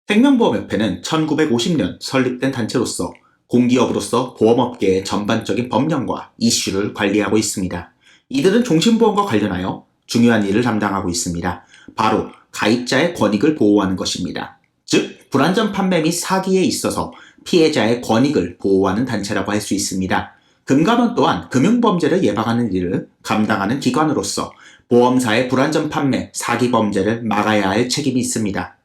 생명보험협회는 1950년 설립된 단체로서 공기업으로서 보험업계의 전반적인 법령과 이슈를 관리하고 있습니다. 이들은 종신보험과 관련하여 중요한 일을 담당하고 있습니다. 바로 가입자의 권익을 보호하는 것입니다. 즉, 불안전 판매 및 사기에 있어서 피해자의 권익을 보호하는 단체라고 할 수 있습니다. 금감원 또한 금융범죄를 예방하는 일을 감당하는 기관으로서 보험사의 불안전 판매, 사기 범죄를 막아야 할 책임이 있습니다.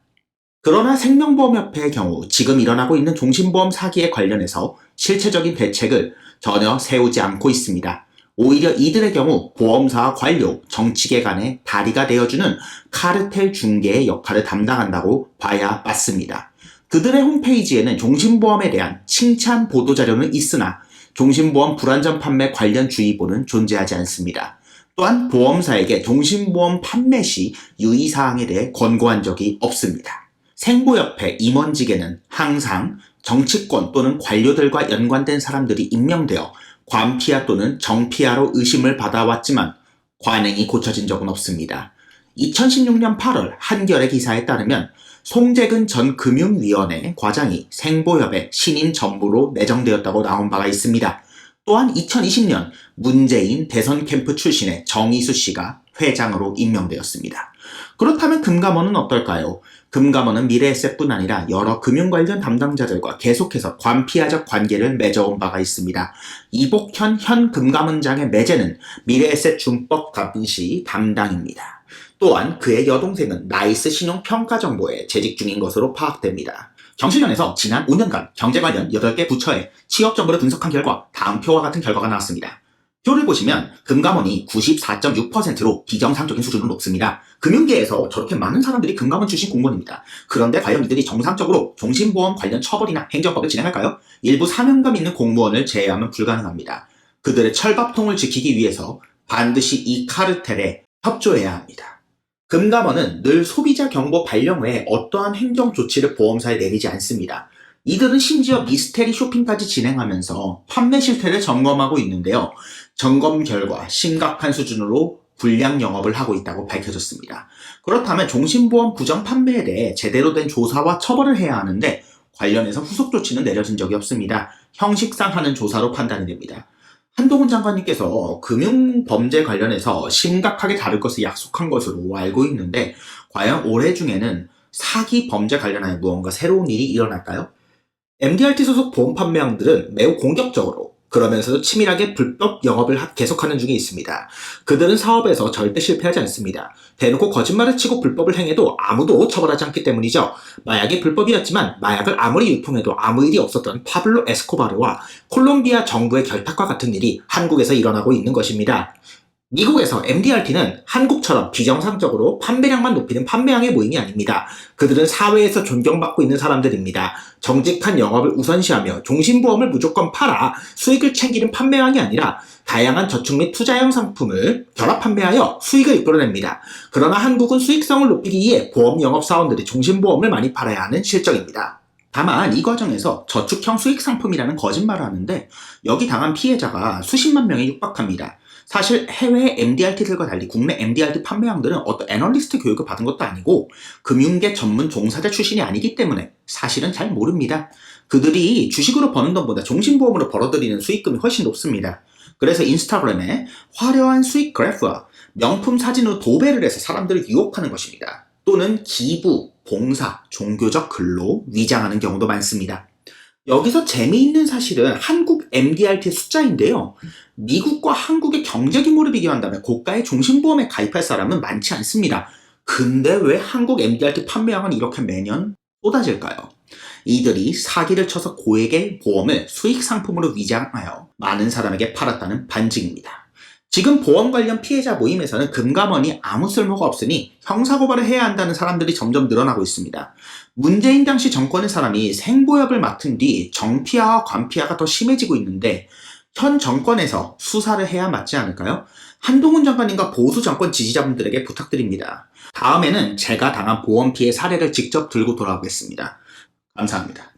그러나 생명보험협회의 경우 지금 일어나고 있는 종신보험 사기에 관련해서 실체적인 대책을 전혀 세우지 않고 있습니다. 오히려 이들의 경우 보험사와 관료, 정치계 간의 다리가 되어주는 카르텔 중개의 역할을 담당한다고 봐야 맞습니다. 그들의 홈페이지에는 종신보험에 대한 칭찬 보도자료는 있으나 종신보험 불안전 판매 관련 주의보는 존재하지 않습니다. 또한 보험사에게 종신보험 판매 시 유의사항에 대해 권고한 적이 없습니다. 생보협회 임원직에는 항상 정치권 또는 관료들과 연관된 사람들이 임명되어 관피아 또는 정피아로 의심을 받아왔지만 관행이 고쳐진 적은 없습니다. 2016년 8월 한겨레 기사에 따르면 송재근 전 금융위원회 과장이 생보협의 신임 전무로 내정되었다고 나온 바가 있습니다. 또한 2020년 문재인 대선 캠프 출신의 정의수 씨가 회장으로 임명되었습니다. 그렇다면 금감원은 어떨까요? 금감원은 미래에셋뿐 아니라 여러 금융 관련 담당자들과 계속해서 관피아적 관계를 맺어온 바가 있습니다. 이복현 현 금감원장의 매제는 미래에셋 준법 감시 담당입니다. 또한 그의 여동생은 나이스 신용평가정보에 재직 중인 것으로 파악됩니다. 경실련에서 지난 5년간 경제 관련 8개 부처의 취업 정보를 분석한 결과 다음 표와 같은 결과가 나왔습니다. 표를 보시면 금감원이 94.6%로 비정상적인 수준으로 높습니다. 금융계에서 저렇게 많은 사람들이 금감원 출신 공무원입니다. 그런데 과연 이들이 정상적으로 종신보험 관련 처벌이나 행정법을 진행할까요? 일부 사명감 있는 공무원을 제외하면 불가능합니다. 그들의 철밥통을 지키기 위해서 반드시 이 카르텔에 협조해야 합니다. 금감원은 늘 소비자 경보 발령 외에 어떠한 행정 조치를 보험사에 내리지 않습니다. 이들은 심지어 미스테리 쇼핑까지 진행하면서 판매 실태를 점검하고 있는데요. 점검 결과 심각한 수준으로 불량 영업을 하고 있다고 밝혀졌습니다. 그렇다면 종신보험 부정 판매에 대해 제대로 된 조사와 처벌을 해야 하는데 관련해서 후속 조치는 내려진 적이 없습니다. 형식상 하는 조사로 판단이 됩니다. 한동훈 장관님께서 금융범죄 관련해서 심각하게 다룰 것을 약속한 것으로 알고 있는데 과연 올해 중에는 사기 범죄 관련하여 무언가 새로운 일이 일어날까요? MDRT 소속 보험 판매왕들은 매우 공격적으로 그러면서도 치밀하게 불법 영업을 계속하는 중에 있습니다. 그들은 사업에서 절대 실패하지 않습니다. 대놓고 거짓말을 치고 불법을 행해도 아무도 처벌하지 않기 때문이죠. 마약이 불법이었지만 마약을 아무리 유통해도 아무 일이 없었던 파블로 에스코바르와 콜롬비아 정부의 결탁과 같은 일이 한국에서 일어나고 있는 것입니다. 미국에서 MDRT는 한국처럼 비정상적으로 판매량만 높이는 판매왕의 모임이 아닙니다. 그들은 사회에서 존경받고 있는 사람들입니다. 정직한 영업을 우선시하며 종신보험을 무조건 팔아 수익을 챙기는 판매왕이 아니라 다양한 저축 및 투자형 상품을 결합 판매하여 수익을 이끌어냅니다. 그러나 한국은 수익성을 높이기 위해 보험 영업사원들이 종신보험을 많이 팔아야 하는 실정입니다. 다만 이 과정에서 저축형 수익 상품이라는 거짓말을 하는데 여기 당한 피해자가 수십만 명에 육박합니다. 사실 해외 MDRT들과 달리 국내 MDRT 판매왕들은 어떤 애널리스트 교육을 받은 것도 아니고 금융계 전문 종사자 출신이 아니기 때문에 사실은 잘 모릅니다. 그들이 주식으로 버는 돈보다 종신보험으로 벌어들이는 수익금이 훨씬 높습니다. 그래서 인스타그램에 화려한 수익 그래프와 명품 사진으로 도배를 해서 사람들을 유혹하는 것입니다. 또는 기부, 봉사, 종교적 글로 위장하는 경우도 많습니다. 여기서 재미있는 사실은 한국 MDRT 숫자인데요. 미국과 한국의 경제 규모를 비교한다면 고가의 종신보험에 가입할 사람은 많지 않습니다. 근데 왜 한국 MDRT 판매량은 이렇게 매년 쏟아질까요? 이들이 사기를 쳐서 고액의 보험을 수익 상품으로 위장하여 많은 사람에게 팔았다는 반증입니다. 지금 보험 관련 피해자 모임에서는 금감원이 아무 쓸모가 없으니 형사고발을 해야 한다는 사람들이 점점 늘어나고 있습니다. 문재인 당시 정권의 사람이 생보협을 맡은 뒤 정피아와 관피아가 더 심해지고 있는데 현 정권에서 수사를 해야 맞지 않을까요? 한동훈 장관님과 보수 정권 지지자분들에게 부탁드립니다. 다음에는 제가 당한 보험 피해 사례를 직접 들고 돌아오겠습니다. 감사합니다.